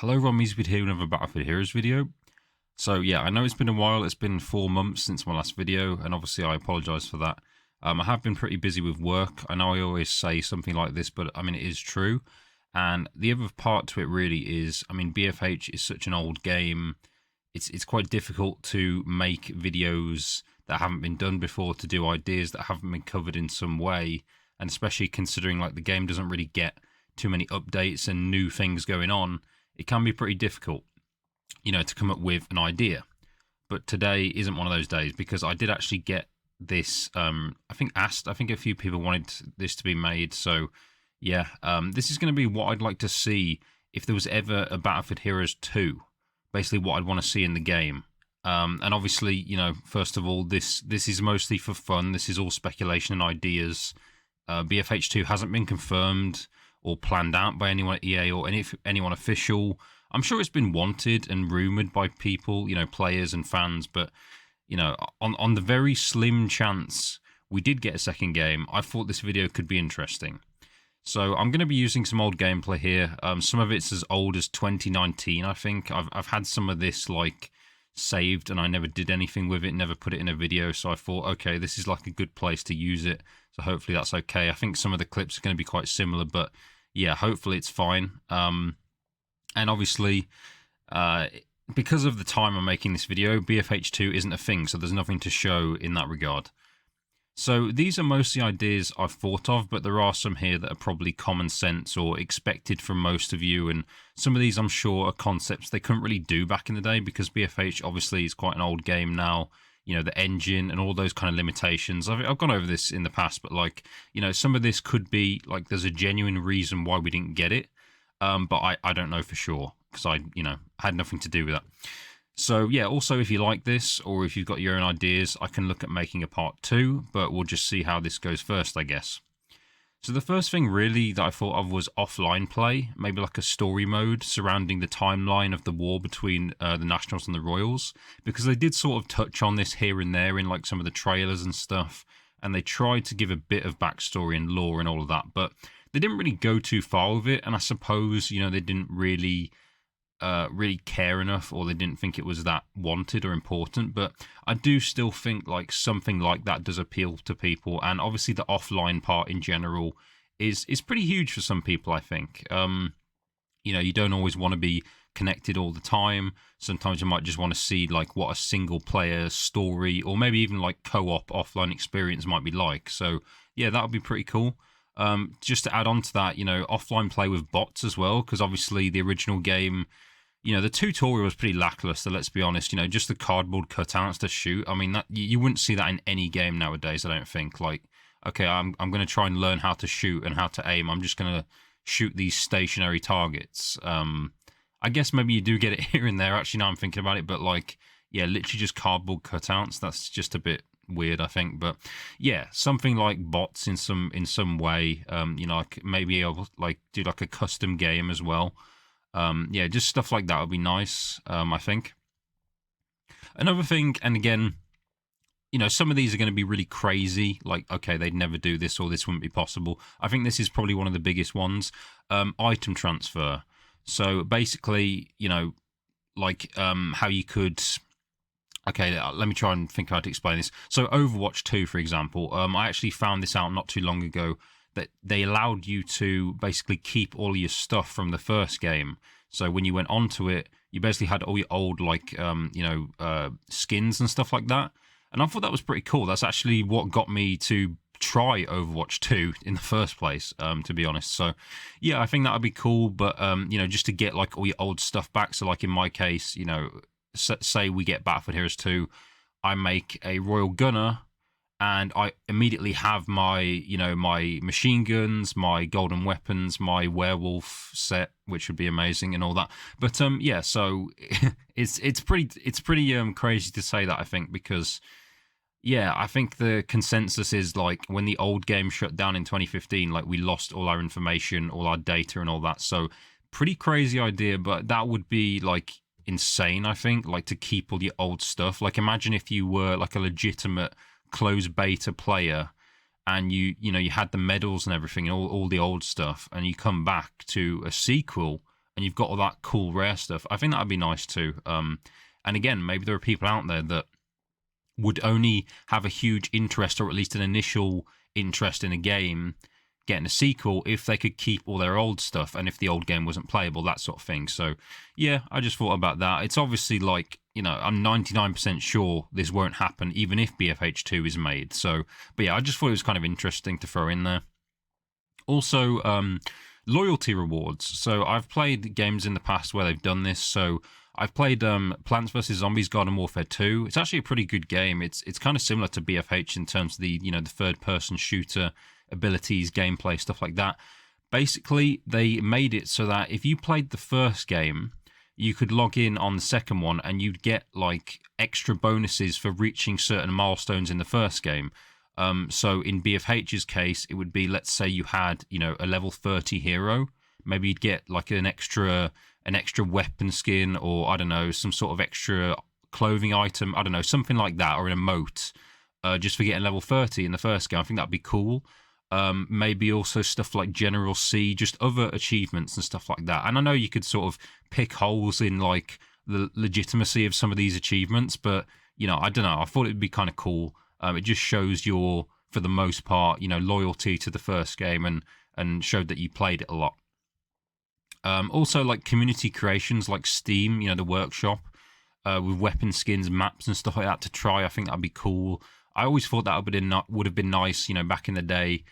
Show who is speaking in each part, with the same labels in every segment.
Speaker 1: Hello everyone, Meesbeard here with another Battlefield Heroes video. So yeah, I know it's been a while, it's been 4 months since my last video, and obviously I apologise for that. I have been pretty busy with work. I know I always say something like this, but I mean it is true. And the other part to it really is, I mean BFH is such an old game, it's quite difficult to make videos that haven't been done before, to do ideas that haven't been covered in some way, and especially considering like the game doesn't really get too many updates and new things going on, it can be pretty difficult, to come up with an idea. But today isn't one of those days because I did actually get this. I think a few people wanted this to be made. So yeah, this is going to be what I'd like to see if there was ever a Battlefield Heroes 2. Basically, what I'd want to see in the game. And obviously, first of all, this is mostly for fun. This is all speculation and ideas. BFH2 hasn't been confirmed or planned out by anyone at EA or anyone official. I'm sure it's been wanted and rumoured by people, players and fans, but, on the very slim chance we did get a second game, I thought this video could be interesting. So I'm going to be using some old gameplay here. Some of it's as old as 2019, I think. I've had some of this, saved, and I never did anything with it, never put it in a video, so I thought, okay, this is like a good place to use it, so hopefully that's okay. I think some of the clips are going to be quite similar, but yeah, hopefully it's fine. And obviously, because of the time I'm making this video, BFH2 isn't a thing, so there's nothing to show in that regard. So these are mostly ideas I've thought of, but there are some here that are probably common sense or expected from most of you, and some of these I'm sure are concepts they couldn't really do back in the day because BFH obviously is quite an old game now. The engine and all those kind of limitations. I've gone over this in the past, but some of this could be there's a genuine reason why we didn't get it, but I don't know for sure because I had nothing to do with that. So yeah, also if you like this or if you've got your own ideas, I can look at making a part 2, but we'll just see how this goes first, I guess. So the first thing really that I thought of was offline play, maybe like a story mode surrounding the timeline of the war between the Nationals and the Royals, because they did sort of touch on this here and there in some of the trailers and stuff, and they tried to give a bit of backstory and lore and all of that, but they didn't really go too far with it, and I suppose, they didn't really care enough, or they didn't think it was that wanted or important. But I do still think something like that does appeal to people, and obviously the offline part in general is pretty huge for some people, I think. You don't always want to be connected all the time. Sometimes you might just want to see what a single player story or maybe even co-op offline experience might be like. So yeah, that would be pretty cool. Just to add on to that, offline play with bots as well, because obviously the original game, the tutorial was pretty lackluster, let's be honest. Just the cardboard cutouts to shoot. I mean, that you wouldn't see that in any game nowadays, I don't think. Okay, I'm going to try and learn how to shoot and how to aim. I'm just going to shoot these stationary targets. I guess maybe you do get it here and there. Actually, now I'm thinking about it, but yeah, literally just cardboard cutouts. That's just a bit weird, I think. But yeah, something like bots in some way. Maybe I'll do a custom game as well. Yeah, just stuff like that would be nice. I think another thing, and again, some of these are going to be really crazy. Okay, they'd never do this, or this wouldn't be possible. I think this is probably one of the biggest ones. Item transfer. So basically, how you could. Okay, let me try and think how to explain this. So Overwatch 2, for example, I actually found this out not too long ago, that they allowed you to basically keep all your stuff from the first game. So when you went onto it, you basically had all your old, skins and stuff like that. And I thought that was pretty cool. That's actually what got me to try Overwatch 2 in the first place, to be honest. So yeah, I think that would be cool. But, just to get all your old stuff back. So in my case, say we get Battlefield Heroes 2, I make a Royal Gunner, and I immediately have my, my machine guns, my golden weapons, my werewolf set, which would be amazing and all that. But yeah, so it's pretty crazy to say that, I think, because yeah, I think the consensus is when the old game shut down in 2015, we lost all our information, all our data, and all that. So pretty crazy idea, but that would be insane, I think, to keep all your old stuff. Imagine if you were a legitimate closed beta player, and you had the medals and everything and all the old stuff, and you come back to a sequel and you've got all that cool rare stuff, I think that would be nice too. And again, maybe there are people out there that would only have a huge interest, or at least an initial interest in a game getting a sequel, if they could keep all their old stuff and if the old game wasn't playable, that sort of thing. So yeah, I just thought about that. It's obviously like, you know, I'm 99% sure this won't happen even if BFH2 is made. So, but yeah, I just thought it was kind of interesting to throw in there. Also, loyalty rewards. So I've played games in the past where they've done this. So I've played Plants vs Zombies Garden Warfare 2. It's actually a pretty good game. It's kind of similar to BFH in terms of the, you know, the third person shooter abilities, gameplay, stuff like that. Basically, they made it so that if you played the first game, you could log in on the second one and you'd get like extra bonuses for reaching certain milestones in the first game. So in BFH's case, it would be, let's say you had, you know, a level 30 hero, maybe you'd get like an extra weapon skin, or I don't know, some sort of extra clothing item, I don't know, something like that, or an emote, just for getting level 30 in the first game. I think that'd be cool. Maybe also stuff like General C, just other achievements and stuff like that. And I know you could sort of pick holes in like the legitimacy of some of these achievements, but you know, I don't know. I thought it'd be kind of cool. It just shows your, for the most part, you know, loyalty to the first game, and showed that you played it a lot. Also, like community creations like Steam, you know, the workshop, with weapon skins, maps, and stuff like that to try. I think that'd be cool. I always thought that would have been nice, you know, back in the day,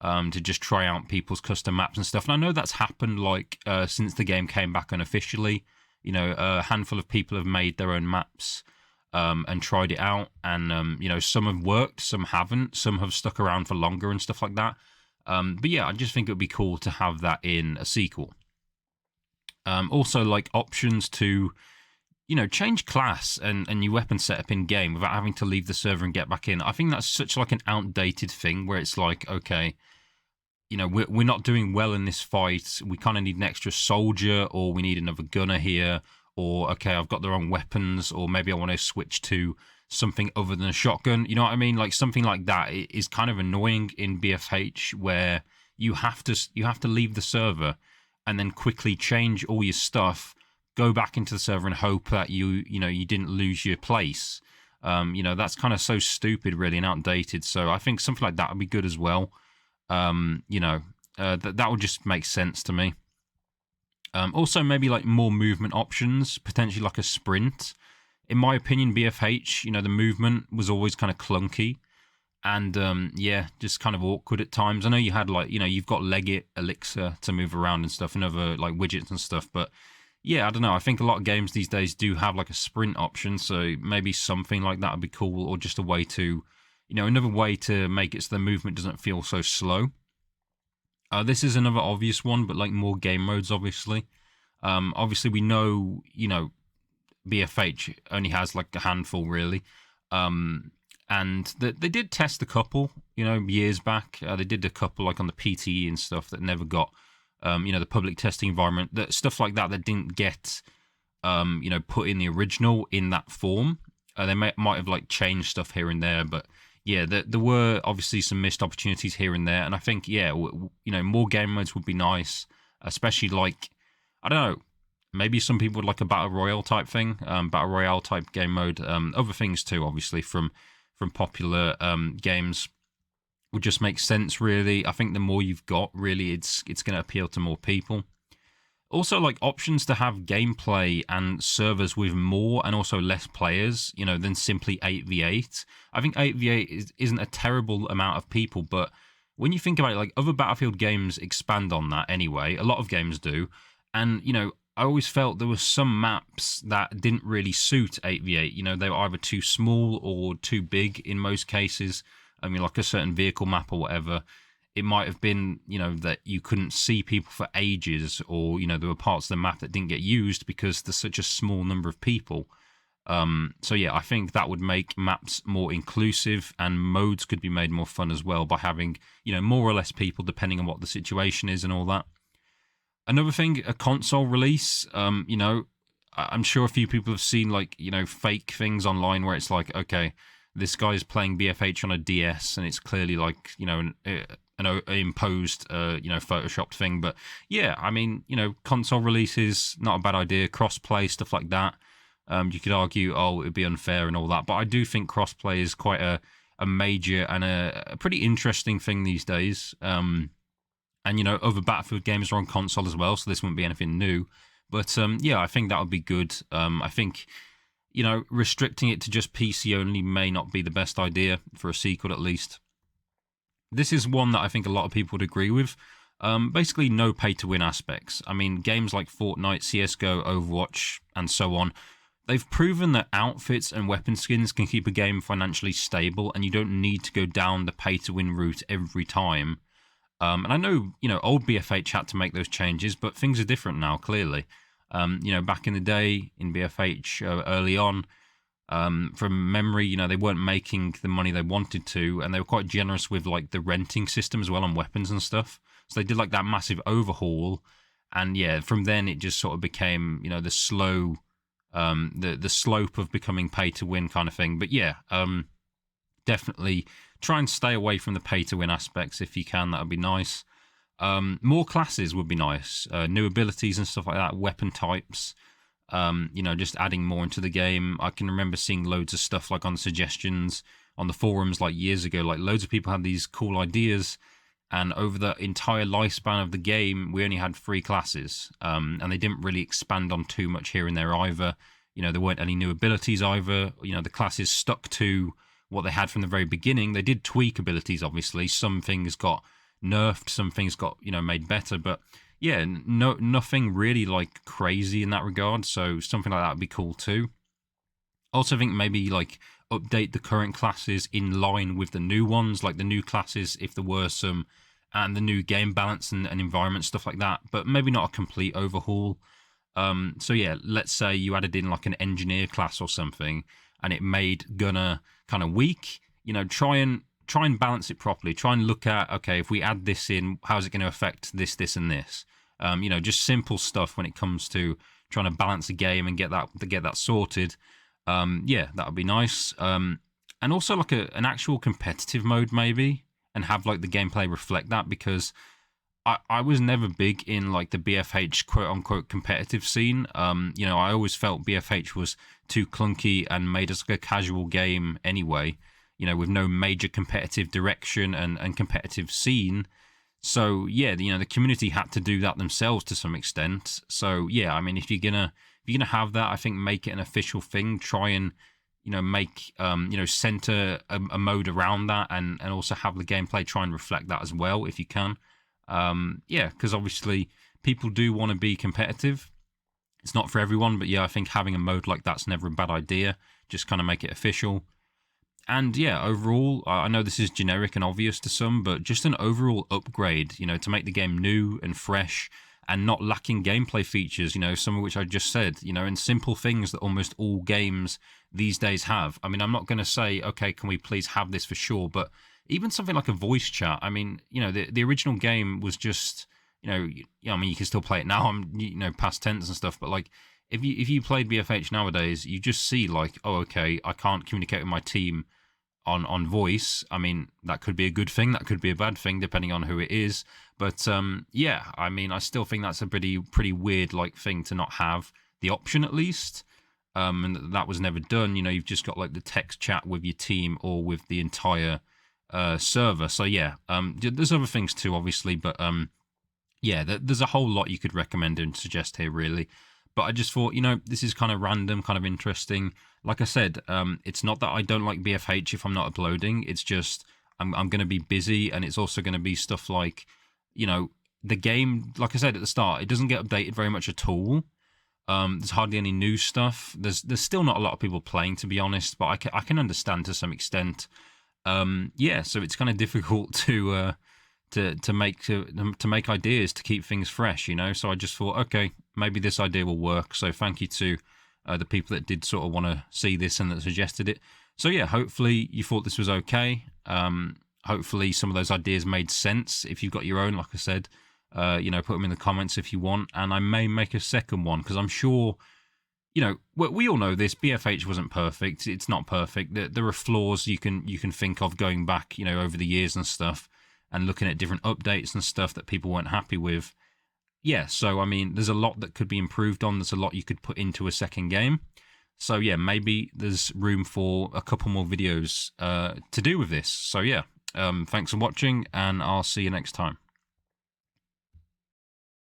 Speaker 1: to just try out people's custom maps and stuff. And I know that's happened like since the game came back unofficially. You know, a handful of people have made their own maps and tried it out, and you know, some have worked, some haven't, some have stuck around for longer and stuff like that. But yeah, I just think it would be cool to have that in a sequel. Also, like options to, you know, change class and your weapon setup in game without having to leave the server and get back in. I think that's such like an outdated thing where it's like, okay, you know, we're not doing well in this fight. We kind of need an extra soldier, or we need another gunner here, or okay, I've got the wrong weapons, or maybe I want to switch to something other than a shotgun. You know what I mean? Like something like that is kind of annoying in BFH, where you have to leave the server and then quickly change all your stuff, go back into the server and hope that you didn't lose your place. You know, that's kind of so stupid, really, and outdated. So I think something like that would be good as well. You know, that would just make sense to me. Also, maybe like more movement options, potentially like a sprint. In my opinion, BFH, you know, the movement was always kind of clunky, and yeah, just kind of awkward at times. I know you had like, you know, you've got Leggett, Elixir to move around and stuff, and other like widgets and stuff, but yeah, I don't know. I think a lot of games these days do have like a sprint option, so maybe something like that would be cool, or just a way to, you know, another way to make it so the movement doesn't feel so slow. This is another obvious one, but like more game modes, obviously. Obviously, we know, you know, BFH only has like a handful, really. And they did test a couple, you know, years back. They did a couple like on the PTE and stuff that never got, you know, the public testing environment, that stuff like that didn't get, you know, put in the original in that form. They might have like changed stuff here and there, but yeah, there were obviously some missed opportunities here and there. And I think, yeah, you know, more game modes would be nice, especially like, I don't know, maybe some people would like a battle royale type thing, battle royale type game mode, other things too, obviously from popular games. Would just make sense, really. I think the more you've got, really, it's going to appeal to more people. Also, like options to have gameplay and servers with more and also less players, you know, than simply 8v8. I think 8v8 isn't a terrible amount of people, but when you think about it, like other Battlefield games expand on that anyway. A lot of games do. And, you know, I always felt there were some maps that didn't really suit 8v8. You know, they were either too small or too big in most cases. I mean, like a certain vehicle map or whatever, it might have been, you know, that you couldn't see people for ages, or, you know, there were parts of the map that didn't get used because there's such a small number of people. So yeah, I think that would make maps more inclusive, and modes could be made more fun as well by having, you know, more or less people depending on what the situation is and all that. Another thing, a console release, you know, I'm sure a few people have seen like, you know, fake things online where it's like, okay, this guy's playing BFH on a DS, and it's clearly like, you know, imposed, photoshopped thing. But yeah, I mean, console releases, not a bad idea. Crossplay, stuff like that. You could argue, oh, it'd be unfair and all that, but I do think crossplay is quite a major and a pretty interesting thing these days. And other Battlefield games are on console as well, so this wouldn't be anything new. But yeah, I think that would be good. I think restricting it to just PC only may not be the best idea for a sequel, at least. This is one that I think a lot of people would agree with. Basically, no pay-to-win aspects. I mean, games like Fortnite, CSGO, Overwatch, and so on, they've proven that outfits and weapon skins can keep a game financially stable, and you don't need to go down the pay-to-win route every time. And I know, old BFH had to make those changes, but things are different now, clearly. Back in the day, in BFH, early on, from memory, they weren't making the money they wanted to, and they were quite generous with, like, the renting system as well on weapons and stuff. So they did, like, that massive overhaul, and yeah, from then it just sort of became, the slow, the slope of becoming pay-to-win kind of thing. But yeah, definitely try and stay away from the pay-to-win aspects if you can. That would be nice. More classes would be nice. New abilities and stuff like that. Weapon types. Just adding more into the game. I can remember seeing loads of stuff like on suggestions on the forums like years ago. Like loads of people had these cool ideas, and over the entire lifespan of the game, we only had 3 classes. And they didn't really expand on too much here and there either. There weren't any new abilities either. The classes stuck to what they had from the very beginning. They did tweak abilities, obviously. Some things got nerfed, some things got, made better, but yeah, nothing really like crazy in that regard. So something like that would be cool too. Also, I think maybe like update the current classes in line with the new ones, like the new classes, if there were some, and the new game balance and environment, stuff like that, but maybe not a complete overhaul. So yeah, let's say you added in like an engineer class or something, and it made Gunner kind of weak. Try and balance it properly. Try and look at, okay, if we add this in, how's it going to affect this, and this? Just simple stuff when it comes to trying to balance a game and get that sorted. Yeah, that would be nice. And also like an actual competitive mode maybe, and have like the gameplay reflect that, because I was never big in like the BFH quote unquote competitive scene. I always felt BFH was too clunky and made us like a casual game anyway, with no major competitive direction and competitive scene. So yeah, the community had to do that themselves to some extent. So yeah, I mean, if you're gonna have that, I think make it an official thing. Try and make center a mode around that, and also have the gameplay try and reflect that as well if you can. Yeah, because obviously people do want to be competitive. It's not for everyone, but yeah, I think having a mode like that's never a bad idea. Just kind of make it official. And yeah, overall, I know this is generic and obvious to some, but just an overall upgrade, to make the game new and fresh and not lacking gameplay features, some of which I just said, and simple things that almost all games these days have. I mean, I'm not going to say, okay, can we please have this for sure, but even something like a voice chat. I mean, the original game was just, I mean, you can still play it now. I'm, past tense and stuff, but like, if you played BFH nowadays, you just see like, oh, okay, I can't communicate with my team on voice. I mean, that could be a good thing, that could be a bad thing, depending on who it is. But yeah, I mean, I still think that's a pretty weird like thing to not have the option at least. And that was never done. You've just got like the text chat with your team or with the entire server. So yeah, there's other things too, obviously, but yeah, there's a whole lot you could recommend and suggest here, really. But I just thought, this is kind of random, kind of interesting. Like I said, it's not that I don't like BFH if I'm not uploading. It's just I'm going to be busy, and it's also going to be stuff like, the game, like I said at the start, it doesn't get updated very much at all. There's hardly any new stuff. There's still not a lot of people playing, to be honest, but I can understand to some extent. Yeah, so it's kind of difficult to make ideas to keep things fresh, So I just thought, okay, maybe this idea will work. So thank you to the people that did sort of want to see this and that suggested it. So yeah, hopefully you thought this was okay. Hopefully some of those ideas made sense. If you've got your own, like I said, put them in the comments if you want, and I may make a second one, because I'm sure, we all know this. BFH wasn't perfect. It's not perfect. There are flaws you can think of going back, over the years and stuff. and looking at different updates and stuff that people weren't happy with. Yeah, so I mean, there's a lot that could be improved on. There's a lot you could put into a second game. So yeah, maybe there's room for a couple more videos to do with this. So yeah, thanks for watching, and I'll see you next time.